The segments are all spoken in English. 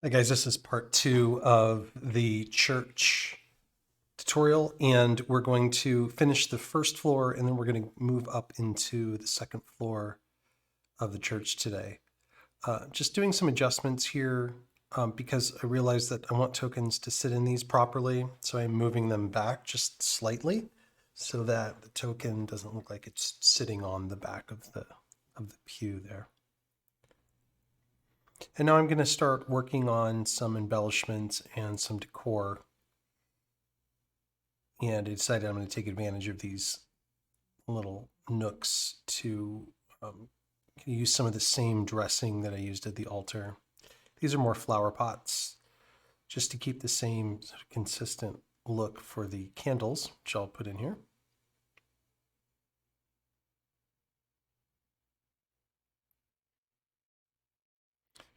Hi guys, this is part 2 of the church tutorial, and we're going to finish the first floor and then we're going to move up into the second floor of the church today. Just doing some adjustments here because I realized that I want tokens to sit in these properly, so I'm moving them back just slightly so that the token doesn't look like it's sitting on the back of the pew there. And now I'm going to start working on some embellishments and some decor. And I decided I'm going to take advantage of these little nooks to use some of the same dressing that I used at the altar. These are more flower pots, just to keep the same sort of consistent look for the candles, which I'll put in here.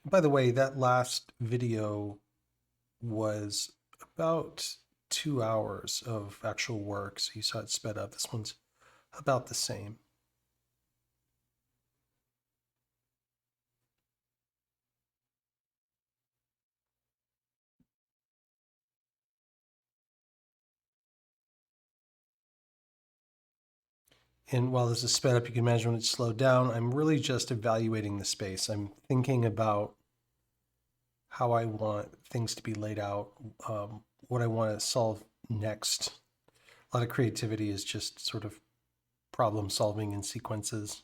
By the way, that last video was about 2 hours of actual work, so you saw it sped up. This one's about the same. And while this is sped up, you can imagine when it's slowed down, I'm really just evaluating the space. I'm thinking about how I want things to be laid out, what I want to solve next. A lot of creativity is just sort of problem solving in sequences.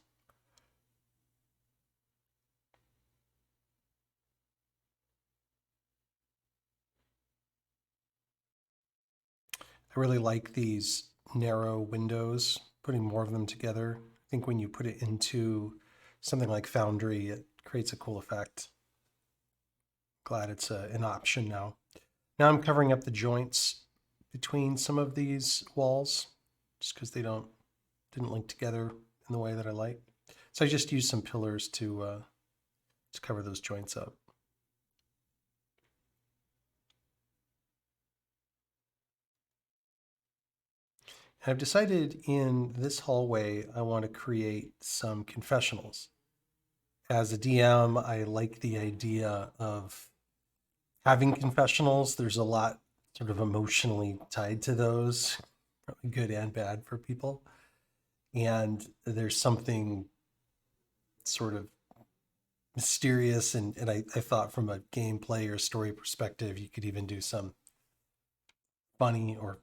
I really like these narrow windows, putting more of them together. I think when you put it into something like Foundry, it creates a cool effect. Glad it's an option now. Now I'm covering up the joints between some of these walls just because they didn't link together in the way that I like. So I just used some pillars to cover those joints up. I've decided in this hallway I want to create some confessionals. As a DM, I like the idea of having confessionals. There's a lot sort of emotionally tied to those, good and bad for people. And there's something sort of mysterious, and I thought from a gameplay or story perspective, you could even do some funny or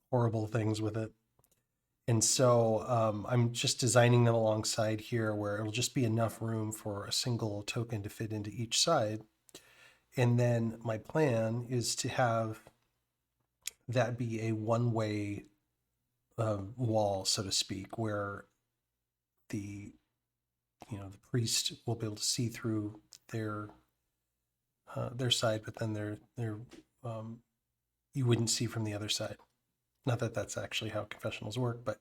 horrible things with it. And so I'm just designing them alongside here where it'll just be enough room for a single token to fit into each side. And then my plan is to have that be a one-way wall, so to speak, where the the priest will be able to see through their side, but then their you wouldn't see from the other side. Not that that's actually how confessionals work, but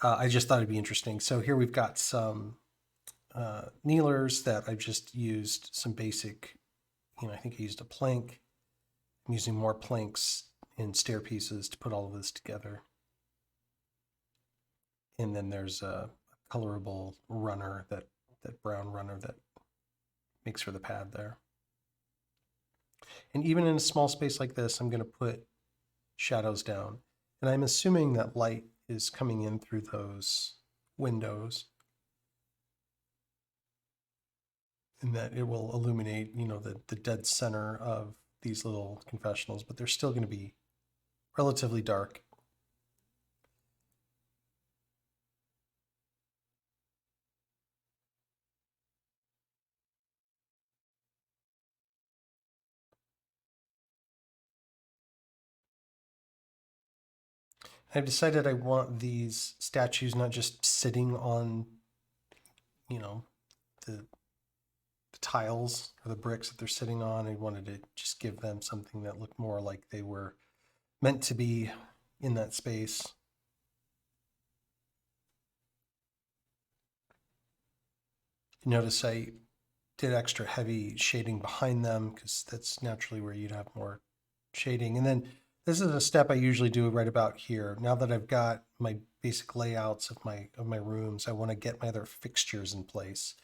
I just thought it'd be interesting. So here we've got some kneelers that I've just used some basic, I think I used a plank. I'm using more planks and stair pieces to put all of this together. And then there's a colorable runner, that brown runner that makes for the pad there. And even in a small space like this, I'm going to put shadows down. And I'm assuming that light is coming in through those windows and that it will illuminate, the dead center of these little confessionals, but they're still going to be relatively dark. I've decided I want these statues not just sitting on, the tiles or the bricks that they're sitting on. I wanted to just give them something that looked more like they were meant to be in that space. Notice I did extra heavy shading behind them because that's naturally where you'd have more shading. And then this is a step I usually do right about here. Now that I've got my basic layouts of my rooms, I want to get my other fixtures in place.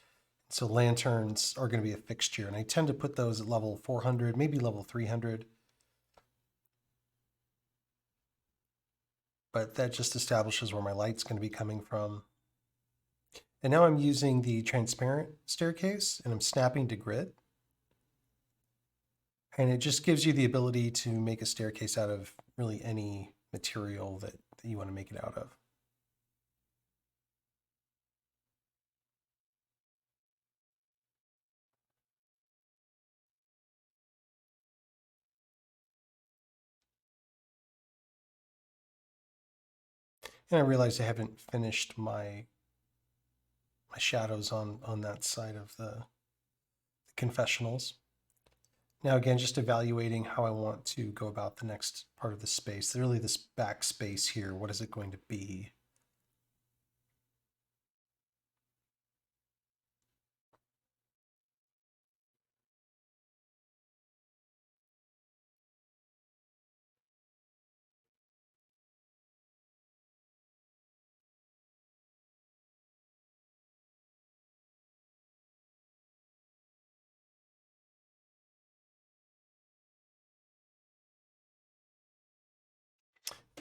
So lanterns are going to be a fixture, and I tend to put those at level 400, maybe level 300. But that just establishes where my light's going to be coming from. And now I'm using the transparent staircase, and I'm snapping to grid. And it just gives you the ability to make a staircase out of really any material that you want to make it out of. And I realized I haven't finished my shadows on that side of the confessionals. Now again, just evaluating how I want to go about the next part of the space. Really this back space here, what is it going to be?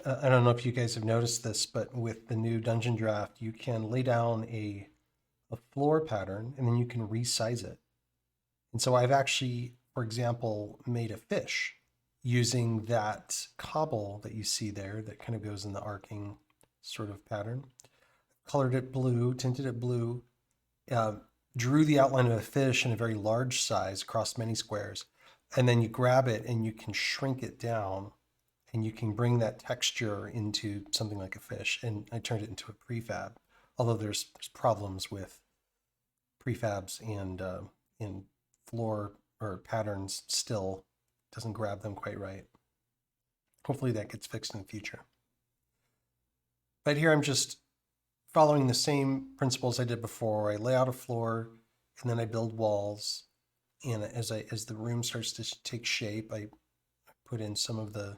I don't know if you guys have noticed this, but with the new Dungeondraft, you can lay down a floor pattern and then you can resize it. And so I've actually, for example, made a fish using that cobble that you see there that kind of goes in the arcing sort of pattern. Colored it blue, tinted it blue, uh, drew the outline of a fish in a very large size across many squares. And then you grab it and you can shrink it down and you can bring that texture into something like a fish. And I turned it into a prefab, although there's problems with prefabs and in floor or patterns still doesn't grab them quite right. Hopefully that gets fixed in the future. But here I'm just following the same principles I did before. I lay out a floor and then I build walls. And as the room starts to take shape, I put in some of the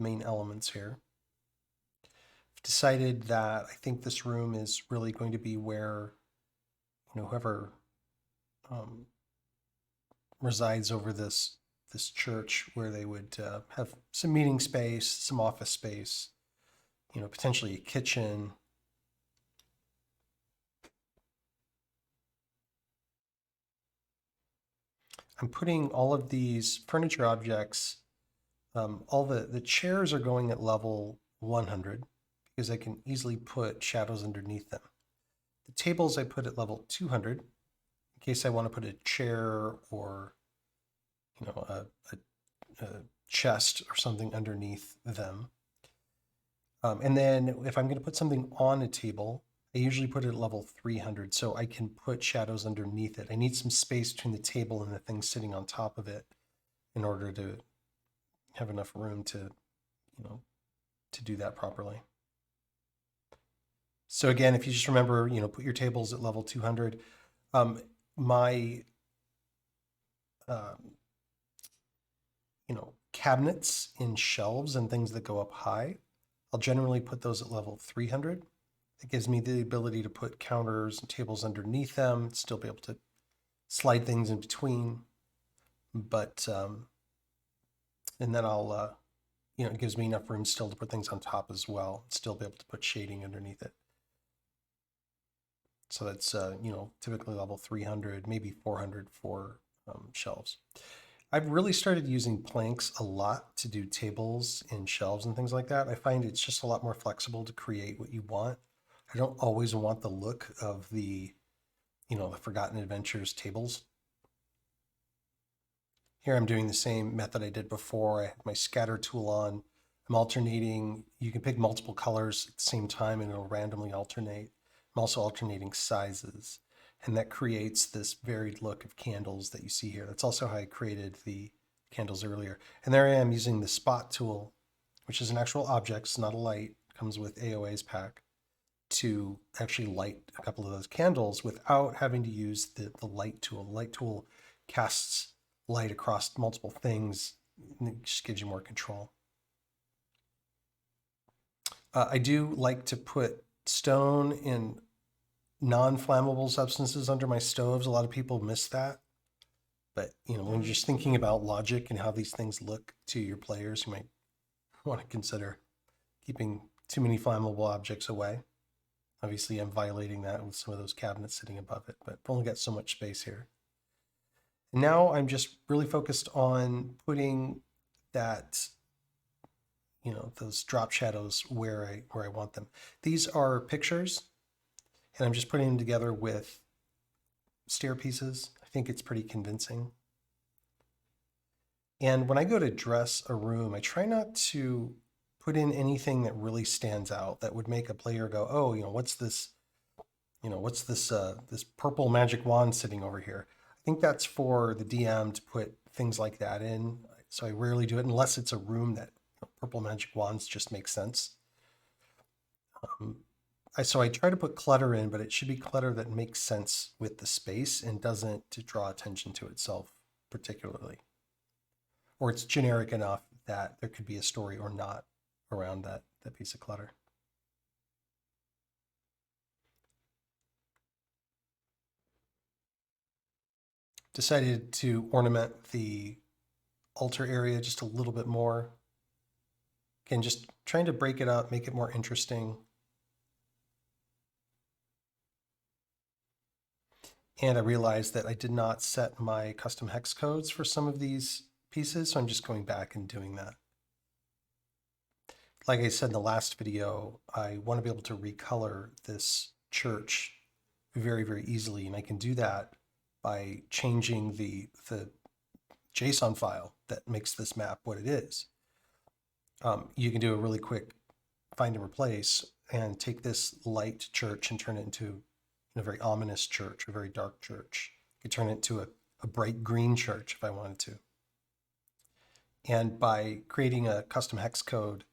main elements here. I've decided that I think this room is really going to be where, whoever resides over this church, where they would have some meeting space, some office space, potentially a kitchen. I'm putting all of these furniture objects, all the chairs are going at level 100 because I can easily put shadows underneath them. The tables I put at level 200 in case I want to put a chair or a chest or something underneath them. And then if I'm going to put something on a table, I usually put it at level 300 so I can put shadows underneath it. I need some space between the table and the thing sitting on top of it in order to have enough room to do that properly. So again, if you just remember, put your tables at level 200. My cabinets in shelves and things that go up high, I'll generally put those at level 300. It gives me the ability to put counters and tables underneath them, still be able to slide things in between. But, and then I'll, it gives me enough room still to put things on top as well, still be able to put shading underneath it. So that's, typically level 300, maybe 400 for shelves. I've really started using planks a lot to do tables and shelves and things like that. I find it's just a lot more flexible to create what you want. I don't always want the look of the Forgotten Adventures tables. Here I'm doing the same method I did before. I have my scatter tool on. I'm alternating. You can pick multiple colors at the same time and it'll randomly alternate. I'm also alternating sizes. And that creates this varied look of candles that you see here. That's also how I created the candles earlier. And there I am using the spot tool, which is an actual object, it's not a light, it comes with AOA's pack, to actually light a couple of those candles without having to use the light tool. The light tool casts light across multiple things, and it just gives you more control. I do like to put stone in non-flammable substances under my stoves. A lot of people miss that. But, when you're just thinking about logic and how these things look to your players, you might want to consider keeping too many flammable objects away. Obviously, I'm violating that with some of those cabinets sitting above it, but I've only got so much space here. And now I'm just really focused on putting that, those drop shadows where I want them. These are pictures, and I'm just putting them together with stair pieces. I think it's pretty convincing. And when I go to dress a room, I try not to put in anything that really stands out that would make a player go, oh, what's this? What's this purple magic wand sitting over here? I think that's for the DM to put things like that in. So I rarely do it unless it's a room that purple magic wands just make sense. So I try to put clutter in, but it should be clutter that makes sense with the space and doesn't to draw attention to itself particularly. Or it's generic enough that there could be a story or not around that piece of clutter. Decided to ornament the altar area just a little bit more. Again, just trying to break it up, make it more interesting. And I realized that I did not set my custom hex codes for some of these pieces, so I'm just going back and doing that. Like I said in the last video, I want to be able to recolor this church very, very easily, and I can do that by changing the JSON file that makes this map what it is. You can do a really quick find and replace and take this light church and turn it into a very ominous church, a very dark church. I could turn it into a bright green church if I wanted to. And by creating a custom hex code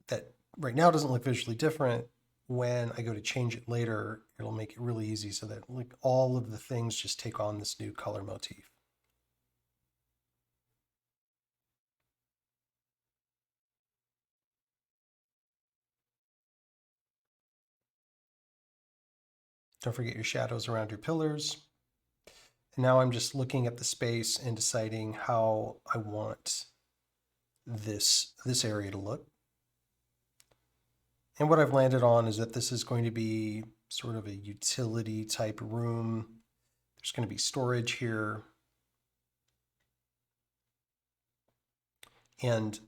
that right now doesn't look visually different, when I go to change it later, it'll make it really easy so that like all of the things just take on this new color motif. Don't forget your shadows around your pillars. And now I'm just looking at the space and deciding how I want this area to look. And what I've landed on is that this is going to be sort of a utility type room. There's going to be storage here. And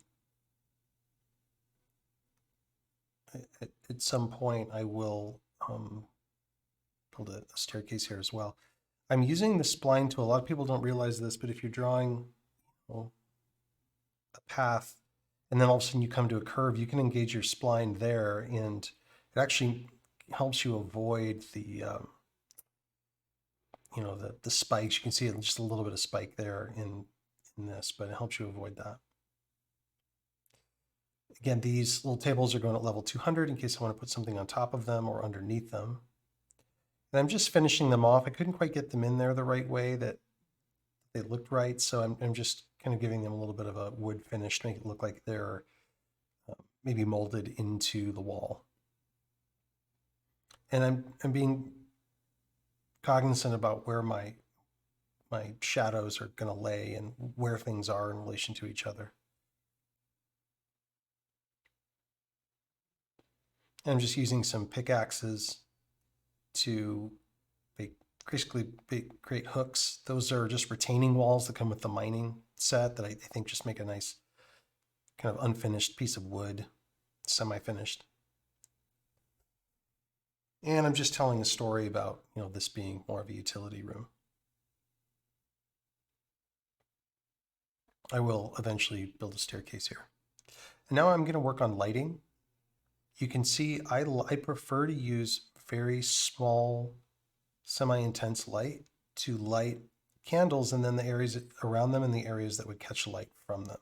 at some point I will build a staircase here as well. I'm using the spline tool. A lot of people don't realize this, but if you're drawing a path and then all of a sudden you come to a curve, you can engage your spline there, and it actually helps you avoid the the spikes. You can see just a little bit of spike there in this, but it helps you avoid that. Again, these little tables are going at level 200 in case I want to put something on top of them or underneath them. And I'm just finishing them off. I couldn't quite get them in there the right way that they looked right, so I'm just kind of giving them a little bit of a wood finish to make it look like they're maybe molded into the wall. And I'm being cognizant about where my shadows are going to lay and where things are in relation to each other. And I'm just using some pickaxes to basically create hooks. Those are just retaining walls that come with the mining set that I think just make a nice kind of unfinished piece of wood, semi-finished. And I'm just telling a story about, this being more of a utility room. I will eventually build a staircase here. And now I'm going to work on lighting. You can see I prefer to use very small, semi-intense light to light candles and then the areas around them and the areas that would catch light from them.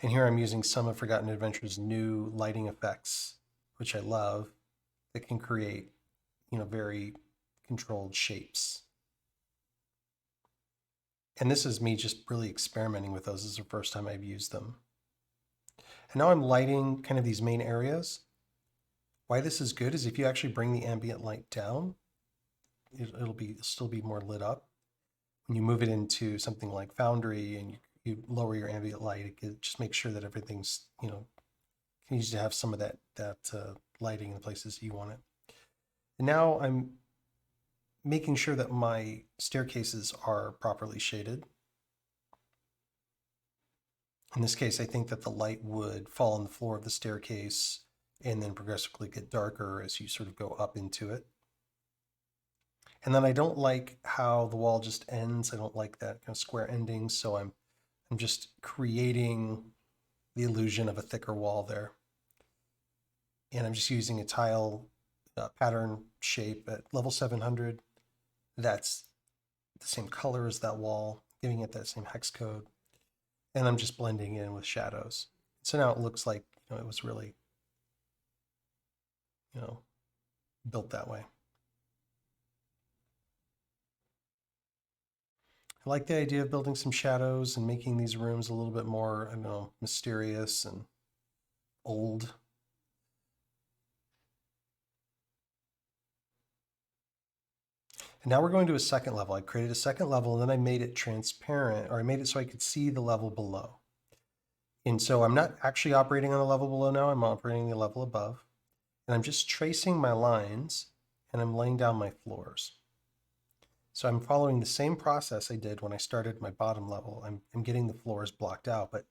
And here I'm using some of Forgotten Adventure's new lighting effects, which I love, that can create, very controlled shapes. And this is me just really experimenting with those. This is the first time I've used them. And now I'm lighting kind of these main areas. Why this is good is if you actually bring the ambient light down, it'll still be more lit up. When you move it into something like Foundry and you lower your ambient light, it just makes sure that everything's, continues to have some of that lighting in the places you want it. And now I'm making sure that my staircases are properly shaded. In this case, I think that the light would fall on the floor of the staircase and then progressively get darker as you sort of go up into it. And then I don't like how the wall just ends. I don't like that kind of square ending. So I'm just creating the illusion of a thicker wall there. And I'm just using a tile pattern shape at level 700. That's the same color as that wall, giving it that same hex code. And I'm just blending in with shadows. So now it looks like it was really built that way. I like the idea of building some shadows and making these rooms a little bit more, I don't know, mysterious and old. And now we're going to a second level. I created a second level and then I made it transparent, or I made it so I could see the level below. And so I'm not actually operating on the level below now, I'm operating the level above. And I'm just tracing my lines and I'm laying down my floors. So I'm following the same process I did when I started my bottom level. I'm getting the floors blocked out, but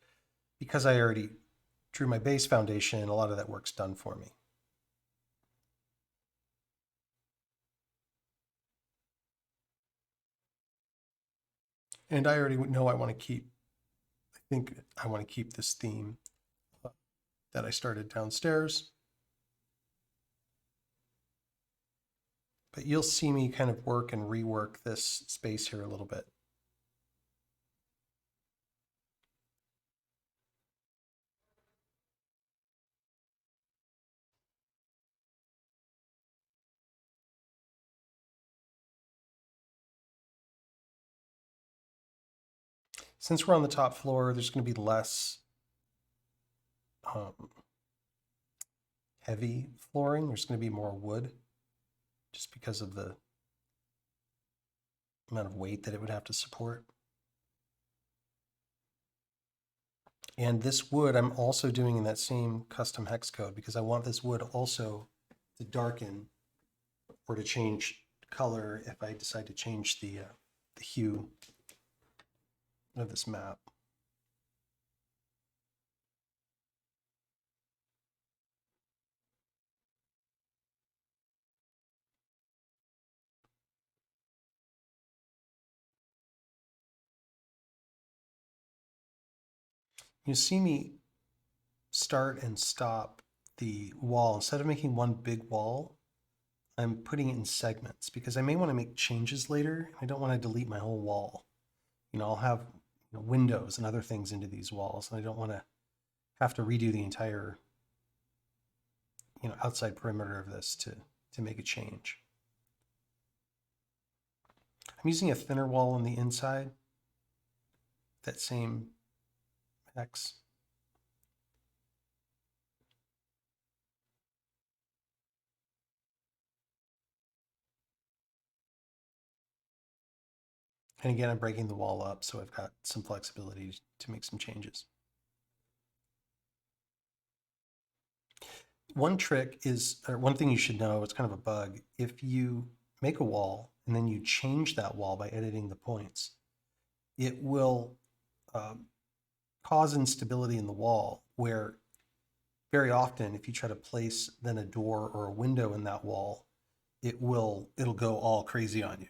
because I already drew my base foundation, a lot of that work's done for me. And I already know I think I want to keep this theme that I started downstairs. But you'll see me kind of work and rework this space here a little bit. Since we're on the top floor, there's going to be less heavy flooring. There's going to be more wood just because of the amount of weight that it would have to support. And this wood I'm also doing in that same custom hex code because I want this wood also to darken or to change color if I decide to change the hue of this map. You see me start and stop the wall. Instead of making one big wall, I'm putting it in segments because I may want to make changes later. I don't want to delete my whole wall. I'll have windows and other things into these walls, and I don't want to have to redo the entire outside perimeter of this to make a change. I'm using a thinner wall on the inside, that same hex. And again, I'm breaking the wall up, so I've got some flexibility to make some changes. One trick is, or one thing you should know, it's kind of a bug. If you make a wall and then you change that wall by editing the points, it will cause instability in the wall where very often if you try to place then a door or a window in that wall, it'll go all crazy on you.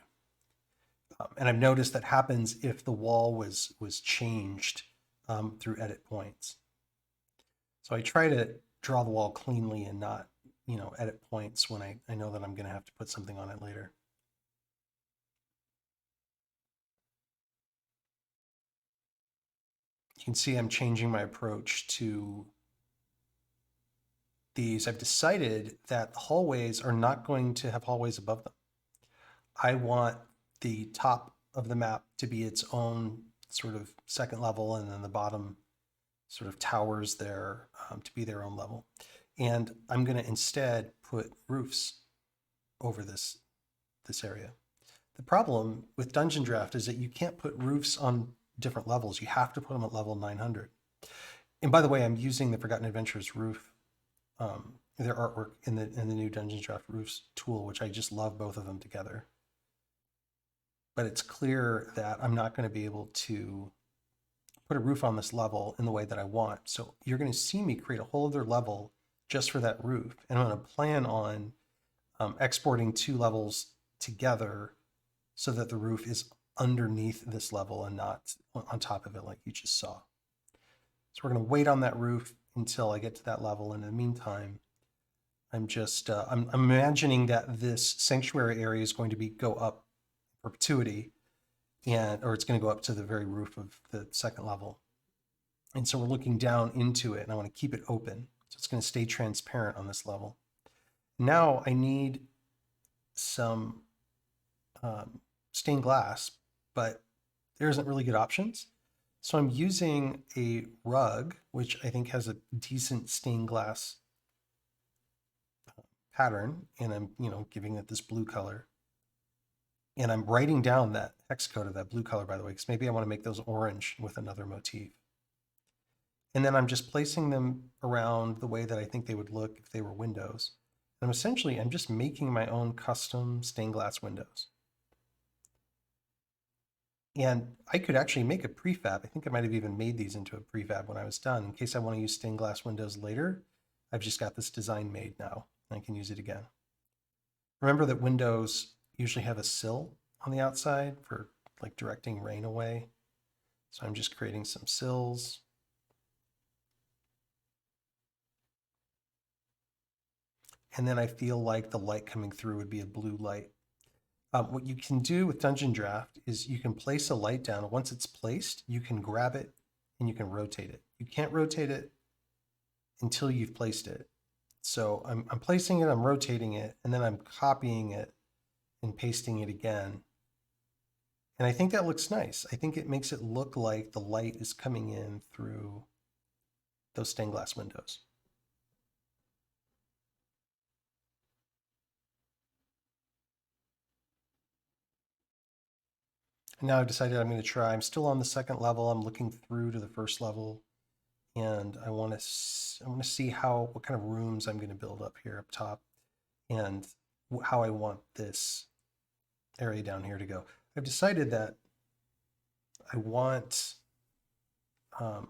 And I've noticed that happens if the wall was changed through edit points. So I try to draw the wall cleanly and not, edit points when I know that I'm going to have to put something on it later. You can see I'm changing my approach to these. I've decided that the hallways are not going to have hallways above them. I want the top of the map to be its own sort of second level, and then the bottom sort of towers there to be their own level. And I'm going to instead put roofs over this area. The problem with Dungeondraft is that you can't put roofs on different levels. You have to put them at level 900. And by the way, I'm using the Forgotten Adventures roof, their artwork in the new Dungeondraft roofs tool, which I just love both of them together. But it's clear that I'm not going to be able to put a roof on this level in the way that I want. So you're going to see me create a whole other level just for that roof. And I'm going to plan on exporting 2 levels together so that the roof is underneath this level and not on top of it like you just saw. So we're going to wait on that roof until I get to that level. And in the meantime, I'm just, I'm imagining that this sanctuary area is going to go up perpetuity, or it's going to go up to the very roof of the second level. And so we're looking down into it, and I want to keep it open. So it's going to stay transparent on this level. Now I need some stained glass, but there isn't really good options. So I'm using a rug, which I think has a decent stained glass pattern, and I'm, giving it this blue color. And I'm writing down that hex code of that blue color, by the way, because maybe I want to make those orange with another motif. And then I'm just placing them around the way that I think they would look if they were windows. And I'm just making my own custom stained glass windows. And I could actually make a prefab. I think I might have even made these into a prefab when I was done. In case I want to use stained glass windows later, I've just got this design made now, and I can use it again. Remember that windows usually have a sill on the outside for like directing rain away. So I'm just creating some sills. And then I feel like the light coming through would be a blue light. What you can do with Dungeondraft is you can place a light down. Once it's placed, you can grab it and you can rotate it. You can't rotate it until you've placed it. So I'm placing it, I'm rotating it, and then I'm copying it and pasting it again. And I think that looks nice. I think it makes it look like the light is coming in through those stained glass windows. And now I've decided I'm going to try. I'm still on the second level. I'm looking through to the first level, and I want to see what kind of rooms I'm going to build up here up top, and how I want this area down here to go. I've decided that I want to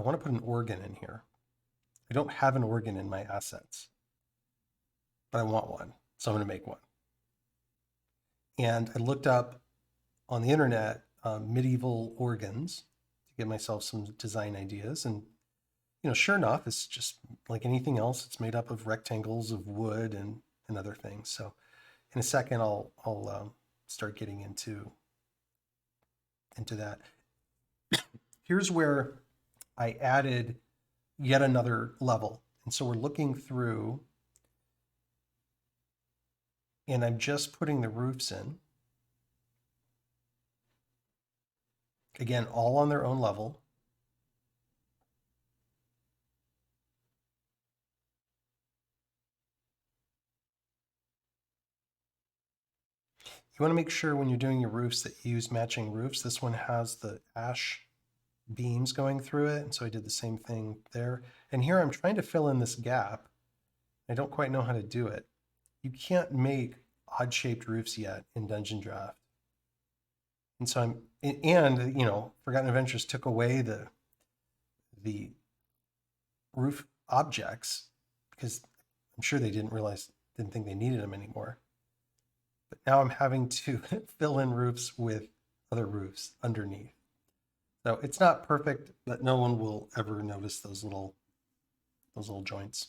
put an organ in here. I don't have an organ in my assets, but I want one, so I'm going to make one. And I looked up on the internet medieval organs to give myself some design ideas. And, sure enough, it's just like anything else. It's made up of rectangles of wood and other things. So in a second, I'll start getting into that. Here's where I added yet another level. And so we're looking through, and I'm just putting the roofs in. Again, all on their own level. You want to make sure when you're doing your roofs that you use matching roofs. This one has the ash beams going through it, and so I did the same thing there. And here I'm trying to fill in this gap. I don't quite know how to do it. You can't make odd-shaped roofs yet in Dungeondraft. And so Forgotten Adventures took away the roof objects because I'm sure they didn't think they needed them anymore. But now I'm having to fill in roofs with other roofs underneath. So it's not perfect, but no one will ever notice those little joints.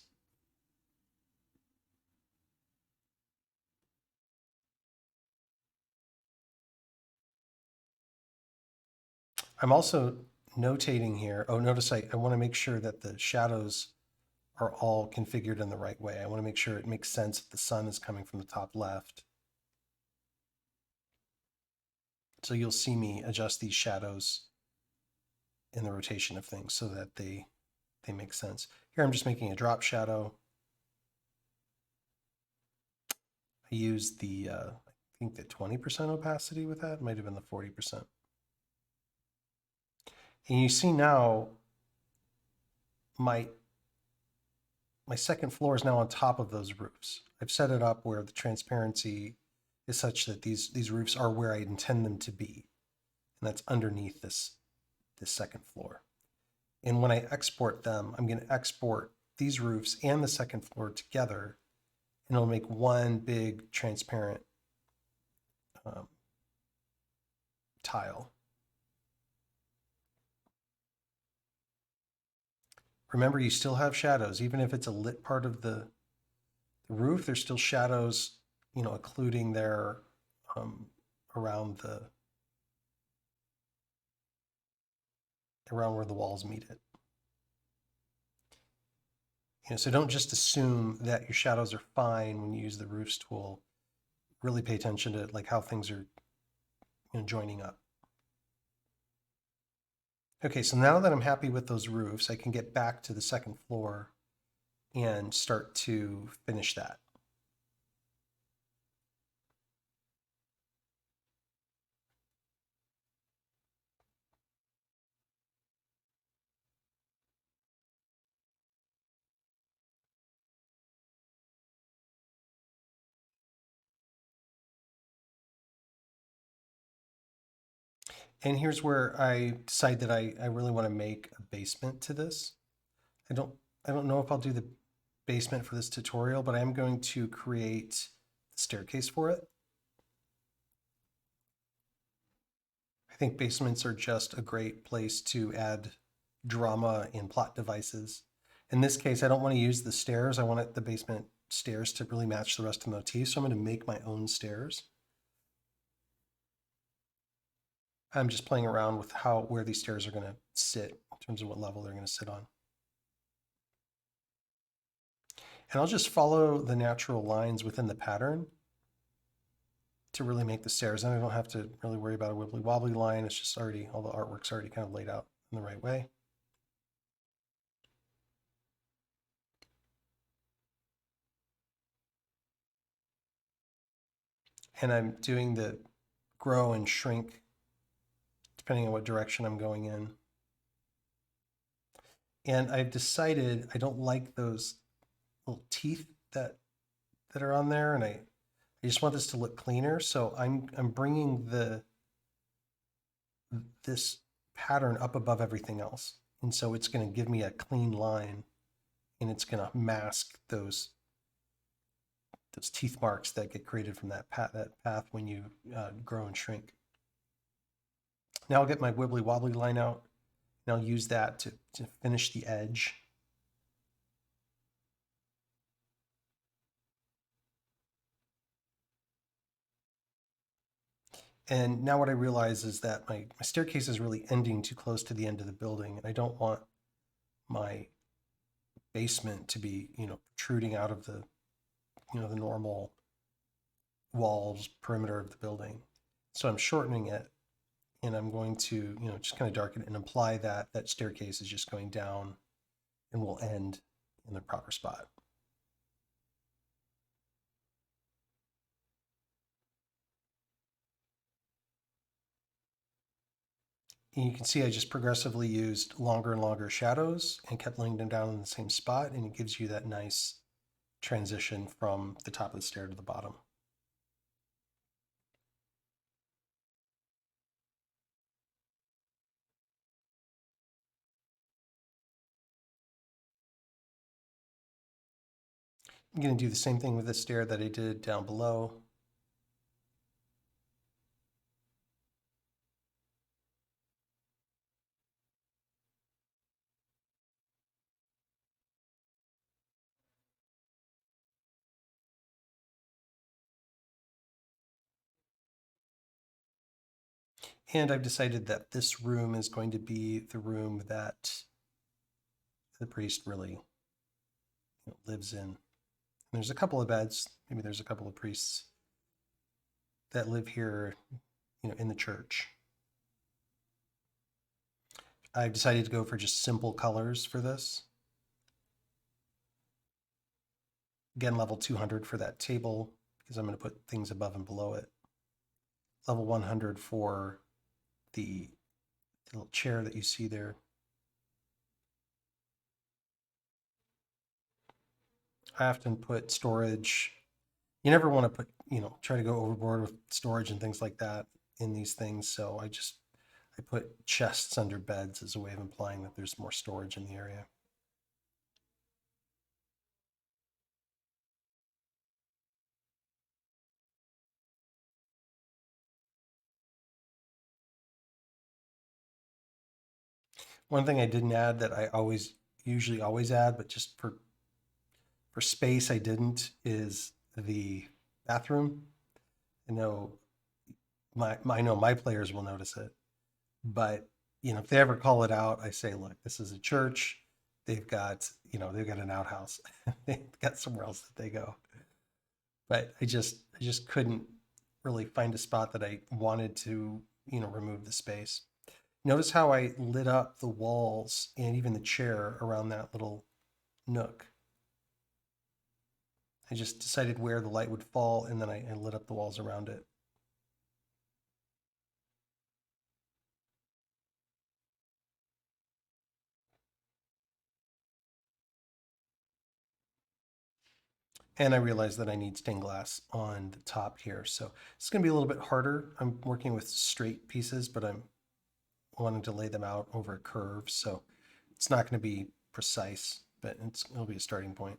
I'm also notating here. Oh, notice I want to make sure that the shadows are all configured in the right way. I want to make sure it makes sense if the sun is coming from the top left. So you'll see me adjust these shadows in the rotation of things so that they make sense. Here I'm just making a drop shadow. I used the, I think the 20% opacity with that, might have been the 40%. And you see now my second floor is now on top of those roofs. I've set it up where the transparency is such that these roofs are where I intend them to be. And that's underneath this second floor. And when I export them, I'm going to export these roofs and the second floor together, and it'll make one big transparent tile. Remember, you still have shadows. Even if it's a lit part of the roof, there's still shadows, occluding there around where the walls meet it. So don't just assume that your shadows are fine when you use the roofs tool. Really pay attention to like how things are joining up. Okay, so now that I'm happy with those roofs, I can get back to the second floor and start to finish that. And here's where I decide that I really want to make a basement to this. I don't know if I'll do the basement for this tutorial, but I'm going to create the staircase for it. I think basements are just a great place to add drama and plot devices. In this case, I don't want to use the stairs. I want the basement stairs to really match the rest of the motif, so I'm going to make my own stairs. I'm just playing around with where these stairs are going to sit in terms of what level they're going to sit on. And I'll just follow the natural lines within the pattern to really make the stairs. And I don't have to really worry about a wibbly wobbly line. It's just already, all the artwork's already kind of laid out in the right way. And I'm doing the grow and shrink depending on what direction I'm going in. And I've decided I don't like those little teeth that are on there, and I just want this to look cleaner. So I'm bringing this pattern up above everything else, and so it's going to give me a clean line, and it's going to mask those teeth marks that get created from that path when you grow and shrink. Now I'll get my wibbly wobbly line out, and I'll use that to finish the edge. And now what I realize is that my staircase is really ending too close to the end of the building, and I don't want my basement to be, protruding out of the, the normal walls perimeter of the building. So I'm shortening it, and I'm going to, just kind of darken it and imply that that staircase is just going down and will end in the proper spot. And you can see I just progressively used longer and longer shadows and kept laying them down in the same spot, and it gives you that nice transition from the top of the stair to the bottom. I'm going to do the same thing with the stair that I did down below. And I've decided that this room is going to be the room that the priest really lives in. And there's a couple of beds. Maybe there's a couple of priests that live here in the church. I've decided to go for just simple colors for this. Again, level 200 for that table because I'm going to put things above and below it. Level 100 for the little chair that you see there. I often put storage. You never want to put, try to go overboard with storage and things like that in these things. So I put chests under beds as a way of implying that there's more storage in the area. One thing I didn't add that I usually always add, but just for space I didn't, is the bathroom. I know I know my players will notice it, but if they ever call it out, I say, look, this is a church. They've got an outhouse. They've got somewhere else that they go. But I just couldn't really find a spot that I wanted to, remove the space. Notice how I lit up the walls and even the chair around that little nook. I just decided where the light would fall, and then I lit up the walls around it. And I realized that I need stained glass on the top here. So it's going to be a little bit harder. I'm working with straight pieces, but I'm wanting to lay them out over a curve. So it's not going to be precise, but it'll be a starting point.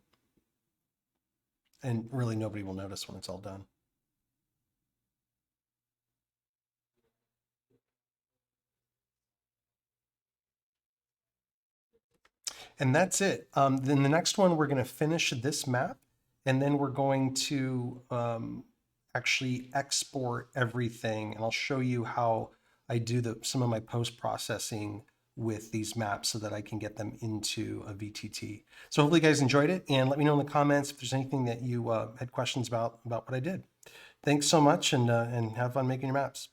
And really nobody will notice when it's all done. And that's it. Then the next one, we're going to finish this map, and then we're going to actually export everything. And I'll show you how I do some of my post-processing with these maps so that I can get them into a VTT. So hopefully you guys enjoyed it, and let me know in the comments if there's anything that you had questions about what I did. Thanks so much, and have fun making your maps.